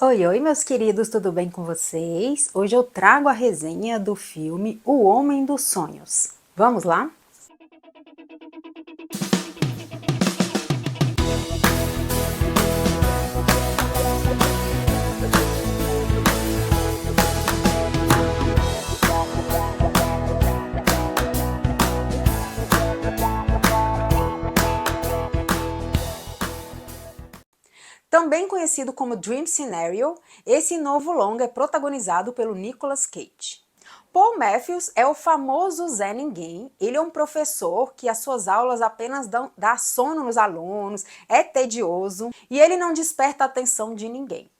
Oi, oi, meus queridos, tudo bem com vocês? Hoje eu trago a resenha do filme O Homem dos Sonhos. Vamos lá? Também conhecido como Dream Scenario, esse novo longa é protagonizado pelo Nicolas Cage. Paul Matthews é o famoso Zé Ninguém. Ele é um professor que as suas aulas apenas dá sono nos alunos, é tedioso e ele não desperta a atenção de ninguém.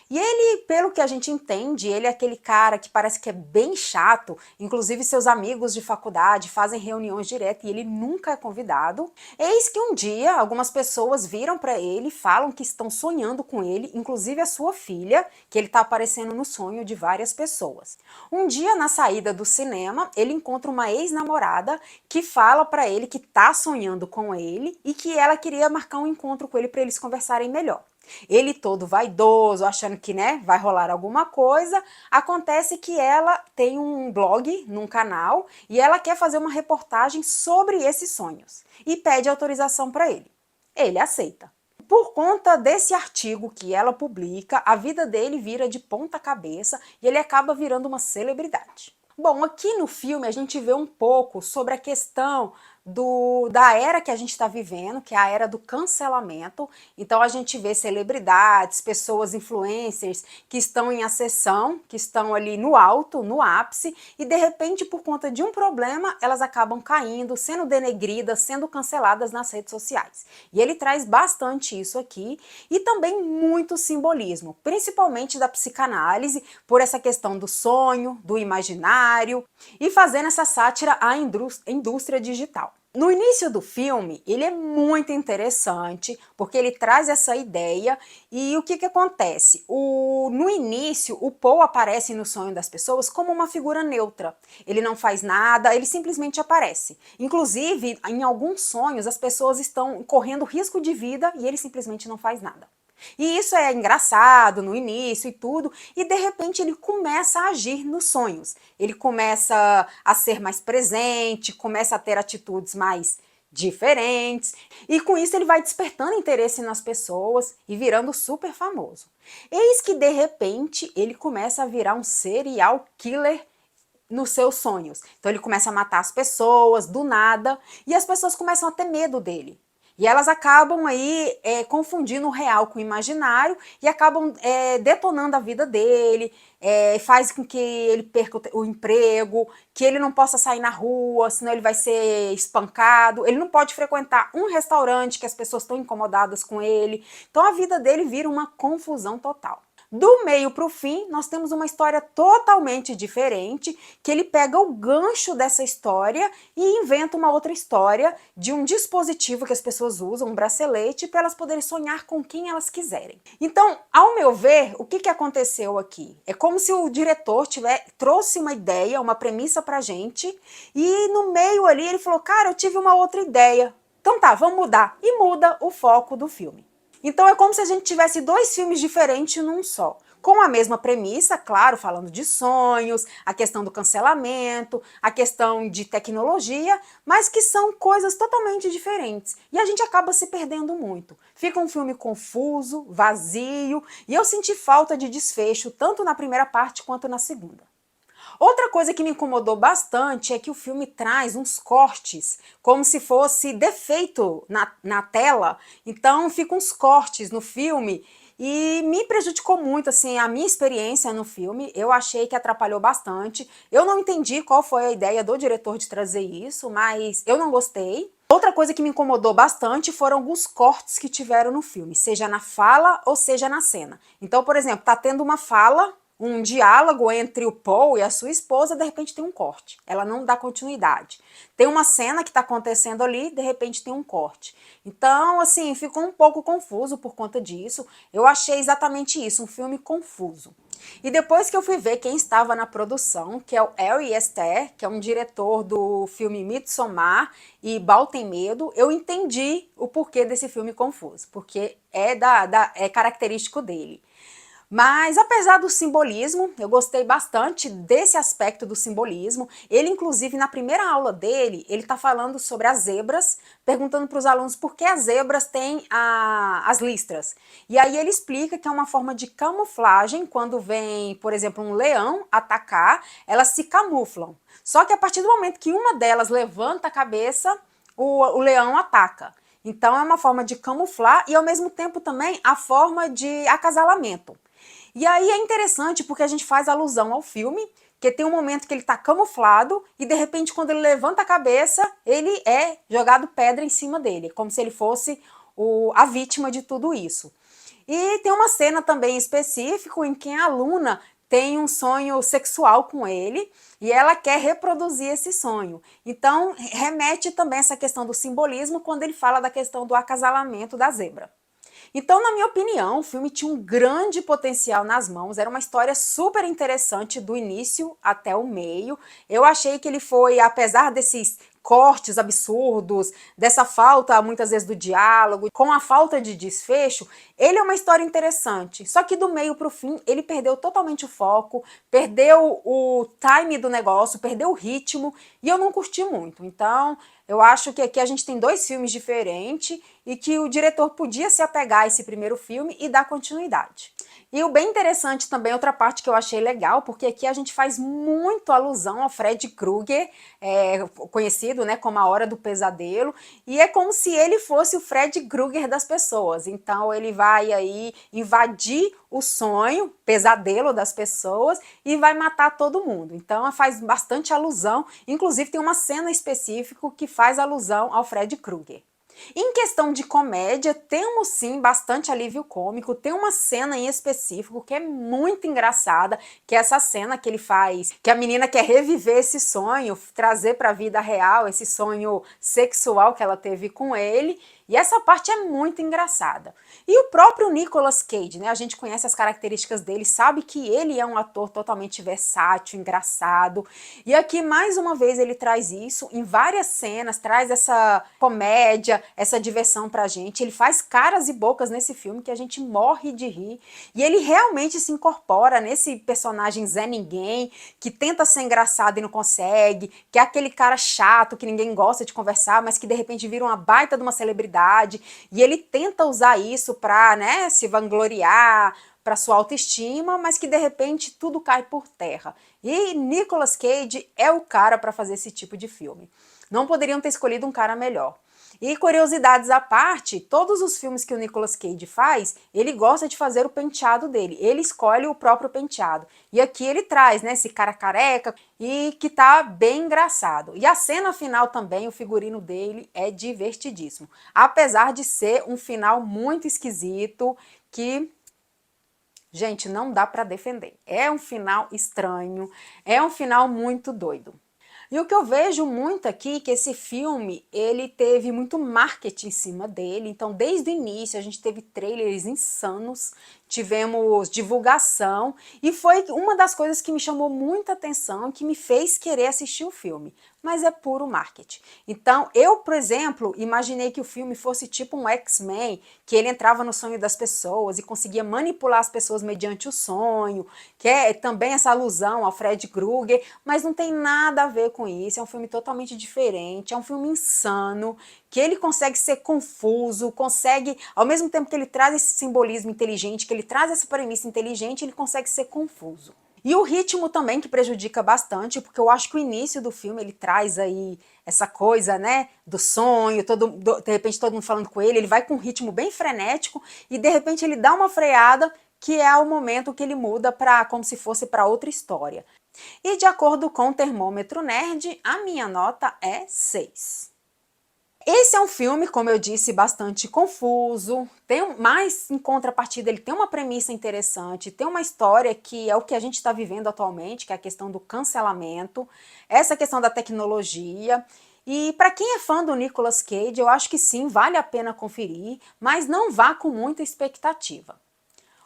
E ele, pelo que a gente entende, ele é aquele cara que parece que é bem chato, inclusive seus amigos de faculdade fazem reuniões direto e ele nunca é convidado. Eis que um dia algumas pessoas viram para ele e falam que estão sonhando com ele, inclusive a sua filha, que ele está aparecendo no sonho de várias pessoas. Um dia, na saída do cinema, ele encontra uma ex-namorada que fala para ele que está sonhando com ele e que ela queria marcar um encontro com ele para eles conversarem melhor. Ele todo vaidoso, achando que, vai rolar alguma coisa, acontece que ela tem um blog num canal e ela quer fazer uma reportagem sobre esses sonhos e pede autorização para ele. Ele aceita. Por conta desse artigo que ela publica, a vida dele vira de ponta cabeça e ele acaba virando uma celebridade. Bom, aqui no filme a gente vê um pouco sobre a questão da era que a gente está vivendo, que é a era do cancelamento. Então a gente vê celebridades, pessoas influencers que estão em ascensão, que estão ali no alto, no ápice, e de repente, por conta de um problema, elas acabam caindo, sendo denegridas, sendo canceladas nas redes sociais. E ele traz bastante isso aqui, e também muito simbolismo, principalmente da psicanálise, por essa questão do sonho, do imaginário, e fazendo essa sátira à indústria digital. No início do filme, ele é muito interessante, porque ele traz essa ideia e o que acontece? No início, o Paul aparece no sonho das pessoas como uma figura neutra. Ele não faz nada, ele simplesmente aparece. Inclusive, em alguns sonhos, as pessoas estão correndo risco de vida e ele simplesmente não faz nada. E isso é engraçado no início e tudo, e de repente ele começa a agir nos sonhos. Ele começa a ser mais presente, começa a ter atitudes mais diferentes, e com isso ele vai despertando interesse nas pessoas e virando super famoso. Eis que de repente ele começa a virar um serial killer nos seus sonhos. Então ele começa a matar as pessoas do nada e as pessoas começam a ter medo dele. E elas acabam aí confundindo o real com o imaginário e acabam detonando a vida dele, faz com que ele perca o emprego, que ele não possa sair na rua, senão ele vai ser espancado, ele não pode frequentar um restaurante que as pessoas estão incomodadas com ele. Então a vida dele vira uma confusão total. Do meio para o fim, nós temos uma história totalmente diferente, que ele pega o gancho dessa história e inventa uma outra história de um dispositivo que as pessoas usam, um bracelete, para elas poderem sonhar com quem elas quiserem. Então, ao meu ver, o que aconteceu aqui? É como se o diretor trouxe uma ideia, uma premissa pra gente, e no meio ali ele falou, cara, eu tive uma outra ideia. Então tá, vamos mudar. E muda o foco do filme. Então é como se a gente tivesse dois filmes diferentes num só. Com a mesma premissa, claro, falando de sonhos, a questão do cancelamento, a questão de tecnologia, mas que são coisas totalmente diferentes. E a gente acaba se perdendo muito. Fica um filme confuso, vazio, e eu senti falta de desfecho, tanto na primeira parte quanto na segunda. Outra coisa que me incomodou bastante é que o filme traz uns cortes, como se fosse defeito na tela, então ficam uns cortes no filme e me prejudicou muito, assim, a minha experiência no filme. Eu achei que atrapalhou bastante. Eu não entendi qual foi a ideia do diretor de trazer isso, mas eu não gostei. Outra coisa que me incomodou bastante foram alguns cortes que tiveram no filme, seja na fala ou seja na cena. Então, por exemplo, tá tendo uma fala, um diálogo entre o Paul e a sua esposa, de repente tem um corte. Ela não dá continuidade. Tem uma cena que está acontecendo ali, de repente tem um corte. Então, assim, ficou um pouco confuso por conta disso. Eu achei exatamente isso, um filme confuso. E depois que eu fui ver quem estava na produção, que é o Ari Aster, que é um diretor do filme Midsommar e Baal tem Medo, eu entendi o porquê desse filme confuso, porque é característico dele. Mas apesar do simbolismo, eu gostei bastante desse aspecto do simbolismo. Ele, inclusive, na primeira aula dele, ele está falando sobre as zebras, perguntando para os alunos por que as zebras têm as listras. E aí ele explica que é uma forma de camuflagem, quando vem, por exemplo, um leão atacar, elas se camuflam. Só que a partir do momento que uma delas levanta a cabeça, o leão ataca. Então é uma forma de camuflar e ao mesmo tempo também a forma de acasalamento. E aí é interessante porque a gente faz alusão ao filme, que tem um momento que ele está camuflado e de repente quando ele levanta a cabeça, ele é jogado pedra em cima dele, como se ele fosse a vítima de tudo isso. E tem uma cena também específica em que a aluna tem um sonho sexual com ele e ela quer reproduzir esse sonho. Então remete também essa questão do simbolismo quando ele fala da questão do acasalamento da zebra. Então, na minha opinião, o filme tinha um grande potencial nas mãos, era uma história super interessante do início até o meio. Eu achei que ele foi, apesar desses cortes absurdos, dessa falta muitas vezes do diálogo, com a falta de desfecho, ele é uma história interessante. Só que do meio para o fim, ele perdeu totalmente o foco, perdeu o time do negócio, perdeu o ritmo, e eu não curti muito. Então, eu acho que aqui a gente tem dois filmes diferentes e que o diretor podia se apegar a esse primeiro filme e dar continuidade. E o bem interessante também, outra parte que eu achei legal, porque aqui a gente faz muito alusão ao Fred Krueger, conhecido, né, como a Hora do Pesadelo, e é como se ele fosse o Fred Krueger das pessoas. Então ele vai aí invadir o sonho, pesadelo das pessoas e vai matar todo mundo. Então faz bastante alusão, inclusive tem uma cena específica que faz alusão ao Fred Krueger. Em questão de comédia, temos sim bastante alívio cômico, tem uma cena em específico que é muito engraçada, que é essa cena que ele faz, que a menina quer reviver esse sonho, trazer para a vida real esse sonho sexual que ela teve com ele, e essa parte é muito engraçada. E o próprio Nicolas Cage, né? A gente conhece as características dele, sabe que ele é um ator totalmente versátil, engraçado. E aqui, mais uma vez, ele traz isso em várias cenas, traz essa comédia, essa diversão pra gente. Ele faz caras e bocas nesse filme que a gente morre de rir. E ele realmente se incorpora nesse personagem Zé Ninguém, que tenta ser engraçado e não consegue, que é aquele cara chato que ninguém gosta de conversar, mas que de repente vira uma baita de uma celebridade. E ele tenta usar isso pra, né, se vangloriar, para sua autoestima, mas que de repente tudo cai por terra. E Nicolas Cage é o cara para fazer esse tipo de filme. Não poderiam ter escolhido um cara melhor. E curiosidades à parte, todos os filmes que o Nicolas Cage faz, ele gosta de fazer o penteado dele, ele escolhe o próprio penteado. E aqui ele traz, né, esse cara careca e que tá bem engraçado. E a cena final também, o figurino dele é divertidíssimo. Apesar de ser um final muito esquisito, que gente, não dá para defender. É um final estranho, é um final muito doido. E o que eu vejo muito aqui, que esse filme, ele teve muito marketing em cima dele, então desde o início a gente teve trailers insanos, tivemos divulgação, e foi uma das coisas que me chamou muita atenção, que me fez querer assistir o filme, mas é puro marketing. Então eu, por exemplo, imaginei que o filme fosse tipo um X-Men, que ele entrava no sonho das pessoas e conseguia manipular as pessoas mediante o sonho, que é também essa alusão ao Fred Krueger, mas não tem nada a ver com isso, é um filme totalmente diferente, é um filme insano, que ele consegue ser confuso, consegue, ao mesmo tempo que ele traz esse simbolismo inteligente, que ele traz essa premissa inteligente, ele consegue ser confuso. E o ritmo também que prejudica bastante, porque eu acho que o início do filme ele traz aí essa coisa, né, do sonho, de repente todo mundo falando com ele vai com um ritmo bem frenético e de repente ele dá uma freada, que é o momento que ele muda para como se fosse para outra história. E de acordo com o Termômetro Nerd, a minha nota é 6. Esse é um filme, como eu disse, bastante confuso, mas em contrapartida ele tem uma premissa interessante, tem uma história que é o que a gente está vivendo atualmente, que é a questão do cancelamento, essa questão da tecnologia. E para quem é fã do Nicolas Cage, eu acho que sim, vale a pena conferir, mas não vá com muita expectativa.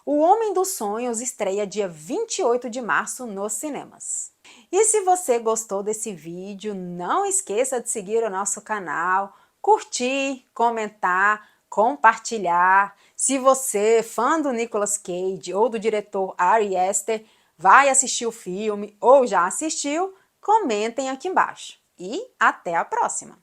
O Homem dos Sonhos estreia dia 28 de março nos cinemas. E se você gostou desse vídeo, não esqueça de seguir o nosso canal, curtir, comentar, compartilhar. Se você, fã do Nicolas Cage ou do diretor Ari Aster, vai assistir o filme ou já assistiu, comentem aqui embaixo. E até a próxima!